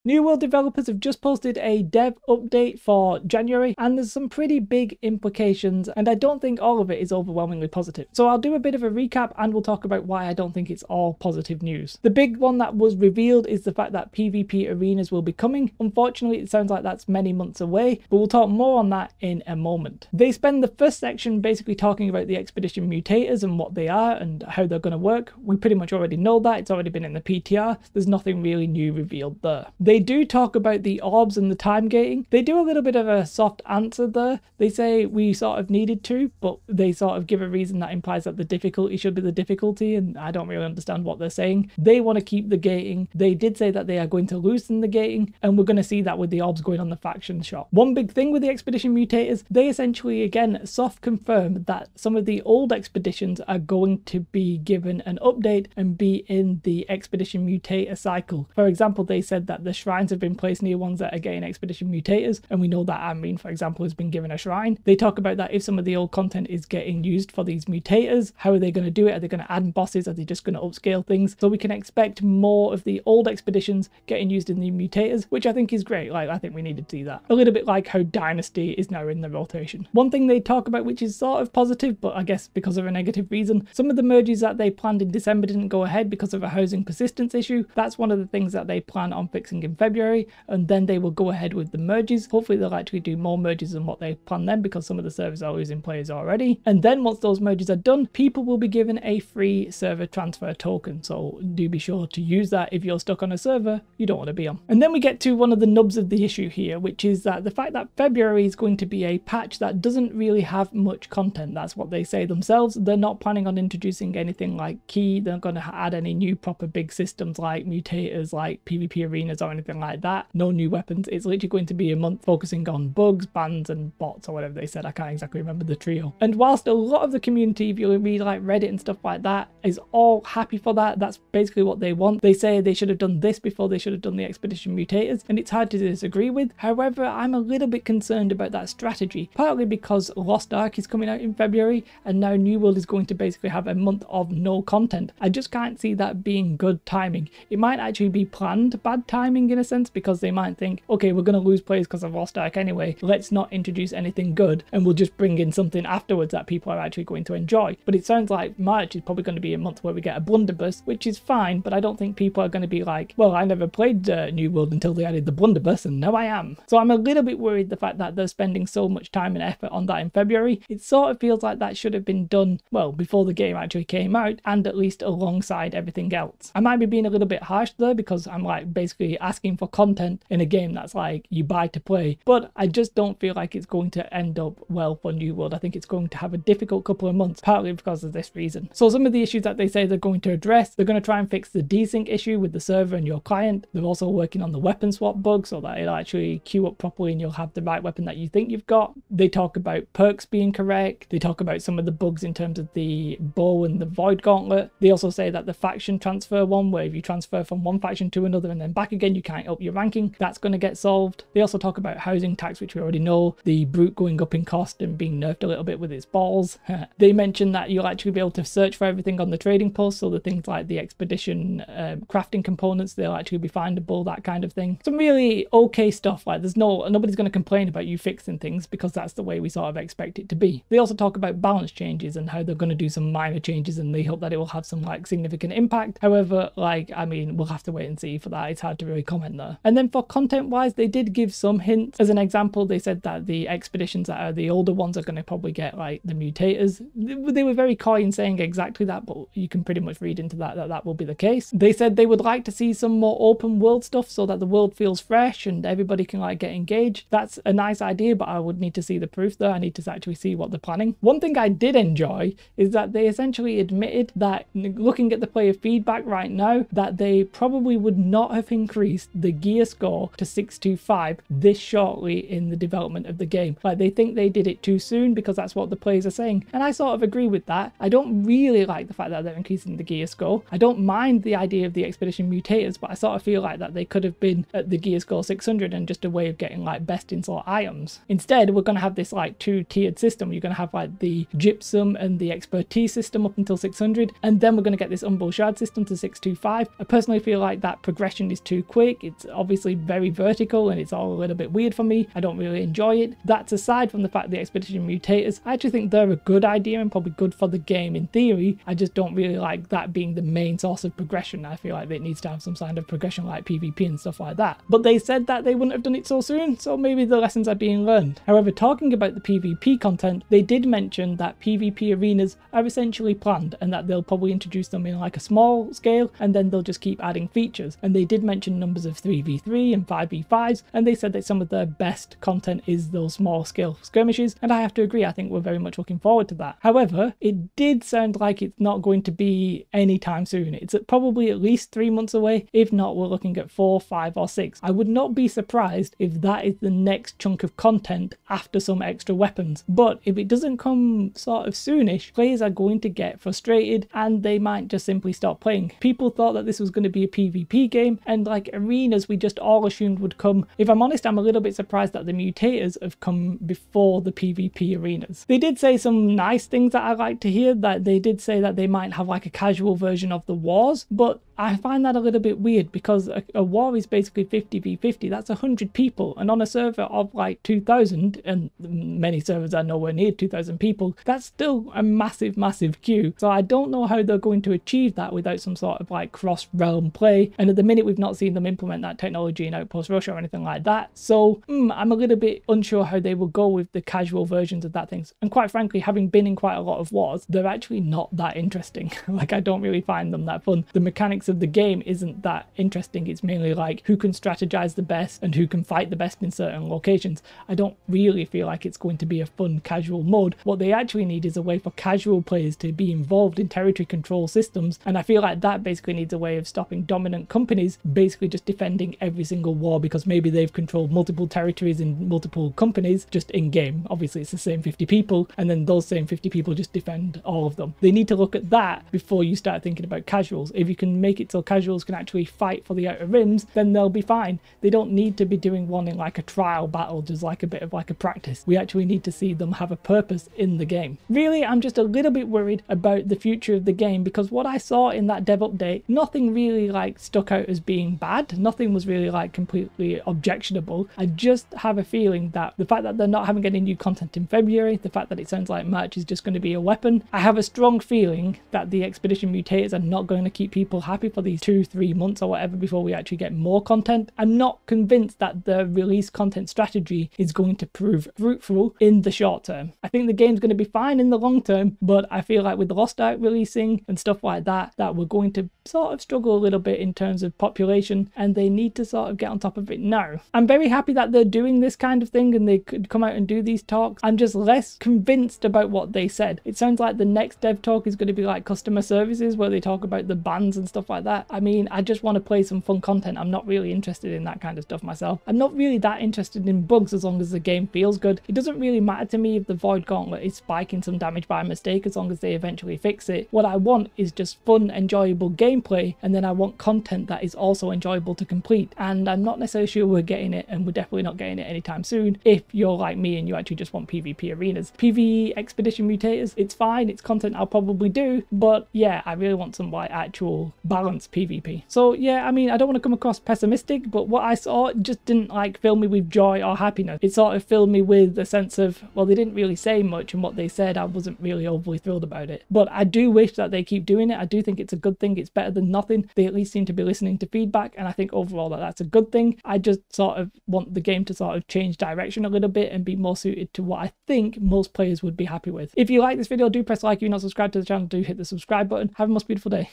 New World developers have just posted a dev update for January, and there's some pretty big implications, and I don't think all of it is overwhelmingly positive. So I'll do a bit of a recap and we'll talk about why I don't think it's all positive news. The big one that was revealed is the fact that PvP arenas will be coming. Unfortunately, it sounds like that's many months away, but we'll talk more on that in a moment. They spend the first section basically talking about the Expedition Mutators and what they are and how they're going to work. We pretty much already know that. It's already been in the PTR. There's nothing really new revealed there. They do talk about the orbs and the time gating. They do a little bit of a soft answer there. They say we sort of needed to, but they sort of give a reason that implies that the difficulty should be the difficulty, and I don't really understand what they're saying. They want to keep the gating. They did say that they are going to loosen the gating, and we're going to see that with the orbs going on the faction shop. One big thing with the Expedition Mutators, they essentially again soft confirm that some of the old expeditions are going to be given an update and be in the Expedition Mutator cycle. For example, they said that the shrines have been placed near ones that are getting Expedition Mutators, and we know that Amrine, for example, has been given a shrine. They talk about that if some of the old content is getting used for these mutators, how are they going to do it? Are they going to add bosses? Are they just going to upscale things? So we can expect more of the old expeditions getting used in the mutators, which I think is great. Like, I think we need to see that. A little bit like how Dynasty is now in the rotation. One thing they talk about, which is sort of positive, but I guess because of a negative reason, some of the merges that they planned in December didn't go ahead because of a housing persistence issue. That's one of the things that they plan on fixing in February, and then they will go ahead with the merges. Hopefully they'll actually do more merges than what they planned then, because some of the servers are losing players already. And then once those merges are done, people will be given a free server transfer token, so do be sure to use that if you're stuck on a server you don't want to be on. And then we get to one of the nubs of the issue here, which is that the fact that February is going to be a patch that doesn't really have much content. That's what they say themselves. They're not planning on introducing anything like key. They're not going to add any new proper big systems like mutators, like PvP arenas or anything like that. No new weapons. It's literally going to be a month focusing on bugs, bans and bots, or whatever they said. I can't exactly remember the trio. And whilst a lot of the community, if you read like Reddit and stuff like that, is all happy for that, that's basically what they want. They say they should have done this before they should have done the Expedition Mutators, and it's hard to disagree with. However, I'm a little bit concerned about that strategy, partly because Lost Ark is coming out in February and now New World is going to basically have a month of no content. I just can't see that being good timing. It might actually be planned bad timing in a sense, because they might think, okay, we're going to lose players because of Lost Ark anyway, let's not introduce anything good and we'll just bring in something afterwards that people are actually going to enjoy. But it sounds like March is probably going to be a month where we get a blunderbuss, which is fine, but I don't think people are going to be like, well, I never played New World until they added the blunderbuss and now I am. So I'm a little bit worried the fact that they're spending so much time and effort on that in February. It sort of feels like that should have been done, well, before the game actually came out, and at least alongside everything else. I might be being a little bit harsh there because I'm like basically asking for content in a game that's like you buy to play, but I just don't feel like it's going to end up well for New World. I think it's going to have a difficult couple of months, partly because of this reason. So some of the issues that they say they're going to address, they're going to try and fix the desync issue with the server and your client. They're also working on the weapon swap bug so that it'll actually queue up properly and you'll have the right weapon that you think you've got. They talk about perks being correct. They talk about some of the bugs in terms of the bow and the void gauntlet. They also say that the faction transfer one, where if you transfer from one faction to another and then back again, you can't up your ranking, that's going to get solved. They also talk about housing tax, which we already know, the brute going up in cost and being nerfed a little bit with its balls. They mention that you'll actually be able to search for everything on the trading post, so the things like the expedition crafting components, they'll actually be findable, that kind of thing. Some really okay stuff. Like nobody's going to complain about you fixing things because that's the way we sort of expect it to be. They also talk about balance changes and how they're going to do some minor changes and they hope that it will have some like significant impact. However, like, I mean, we'll have to wait and see for that. It's hard to really comment there. And then for content wise, they did give some hints. As an example, they said that the expeditions that are the older ones are going to probably get like the mutators. They were very coy in saying exactly that, but you can pretty much read into that will be the case. They said they would like to see some more open world stuff so that the world feels fresh and everybody can like get engaged. That's a nice idea, but I would need to see the proof there. I need to actually see what they're planning. One thing I did enjoy is that they essentially admitted that, looking at the player feedback right now, that they probably would not have increased the gear score to 625 this shortly in the development of the game. Like, they think they did it too soon because that's what the players are saying, and I sort of agree with that. I don't really like the fact that they're increasing the gear score. I don't mind the idea of the Expedition Mutators, but I sort of feel like that they could have been at the gear score 600 and just a way of getting like best in sort items. Instead, we're going to have this like two-tiered system. You're going to have like the gypsum and the expertise system up until 600, and then we're going to get this umbral shard system to 625. I personally feel like that progression is too quick. realistic. It's obviously very vertical and it's all a little bit weird for me. I don't really enjoy it. That's aside from the fact the Expedition Mutators, I actually think they're a good idea and probably good for the game in theory. I just don't really like that being the main source of progression. I feel like it needs to have some kind of progression like PvP and stuff like that. But they said that they wouldn't have done it so soon, so maybe the lessons are being learned. However, talking about the PvP content, they did mention that PvP arenas are essentially planned and that they'll probably introduce them in like a small scale and then they'll just keep adding features. And they did mention numbers of 3v3 and 5v5s, and they said that some of their best content is those small scale skirmishes, and I have to agree, I think we're very much looking forward to that. However, it did sound like it's not going to be anytime soon. It's probably at least 3 months away. If not, we're looking at 4, 5 or 6. I would not be surprised if that is the next chunk of content after some extra weapons. But if it doesn't come sort of soonish, players are going to get frustrated and they might just simply stop playing. People thought that this was going to be a PvP game, and like arenas we just all assumed would come. If I'm honest, I'm a little bit surprised that the Mutators have come before the PvP arenas. They did say some nice things that I like to hear, that they did say that they might have like a casual version of the wars, but I find that a little bit weird because a war is basically 50v50. That's 100 people, and on a server of like 2,000, and many servers are nowhere near 2,000 people, that's still a massive queue. So I don't know how they're going to achieve that without some sort of like cross-realm play, and at the minute we've not seen them implement that technology in Outpost Russia or anything like that. So I'm a little bit unsure how they will go with the casual versions of that things. And quite frankly, having been in quite a lot of wars, they're actually not that interesting. Like, I don't really find them that fun. The mechanics of the game isn't that interesting. It's mainly like who can strategize the best and who can fight the best in certain locations. I don't really feel like it's going to be a fun casual mode. What they actually need is a way for casual players to be involved in territory control systems, and I feel like that basically needs a way of stopping dominant companies basically just defending every single war because maybe they've controlled multiple territories in multiple companies just in game. Obviously it's the same 50 people, and then those same 50 people just defend all of them. They need to look at that before you start thinking about casuals. If you can make it so casuals can actually fight for the outer rims, then they'll be fine. They don't need to be doing one in like a trial battle, just like a bit of like a practice. We actually need to see them have a purpose in the game. Really, I'm just a little bit worried about the future of the game because what I saw in that dev update, nothing really like stuck out as being bad. Nothing was really like completely objectionable. I just have a feeling that the fact that they're not having any new content in February, the fact that it sounds like March is just going to be a weapon, I have a strong feeling that the Expedition Mutators are not going to keep people happy for these 2-3 months or whatever before we actually get more content. I'm not convinced that the release content strategy is going to prove fruitful in the short term. I think the game's going to be fine in the long term, but I feel like with the Lost Ark releasing and stuff like that, that we're going to sort of struggle a little bit in terms of population, and they need to sort of get on top of it now. I'm very happy that they're doing this kind of thing and they could come out and do these talks. I'm just less convinced about what they said. It sounds like the next dev talk is going to be like customer services where they talk about the bans and stuff like that. I mean, I just want to play some fun content. I'm not really interested in that kind of stuff myself. I'm not really that interested in bugs as long as the game feels good. It doesn't really matter to me if the Void Gauntlet is spiking some damage by mistake as long as they eventually fix it. What I want is just fun, enjoyable gameplay, and then I want content that is also enjoyable to complete. And I'm not necessarily sure we're getting it, and we're definitely not getting it anytime soon if you're like me and you actually just want PvP arenas. PvE Expedition Mutators, it's fine, it's content I'll probably do, but yeah, I really want some like actual balanced PvP. So yeah, I mean, I don't want to come across pessimistic, but what I saw just didn't like fill me with joy or happiness. It sort of filled me with a sense of, well, they didn't really say much, and what they said, I wasn't really overly thrilled about it. But I do wish that they keep doing it. I do think it's a good thing. It's better than nothing. They at least seem to be listening to feedback, and I think overall that that's a good thing. I just sort of want the game to sort of change direction a little bit and be more suited to what I think most players would be happy with. If you like this video, do press like. If you're not subscribed to the channel, do hit the subscribe button. Have a most beautiful day.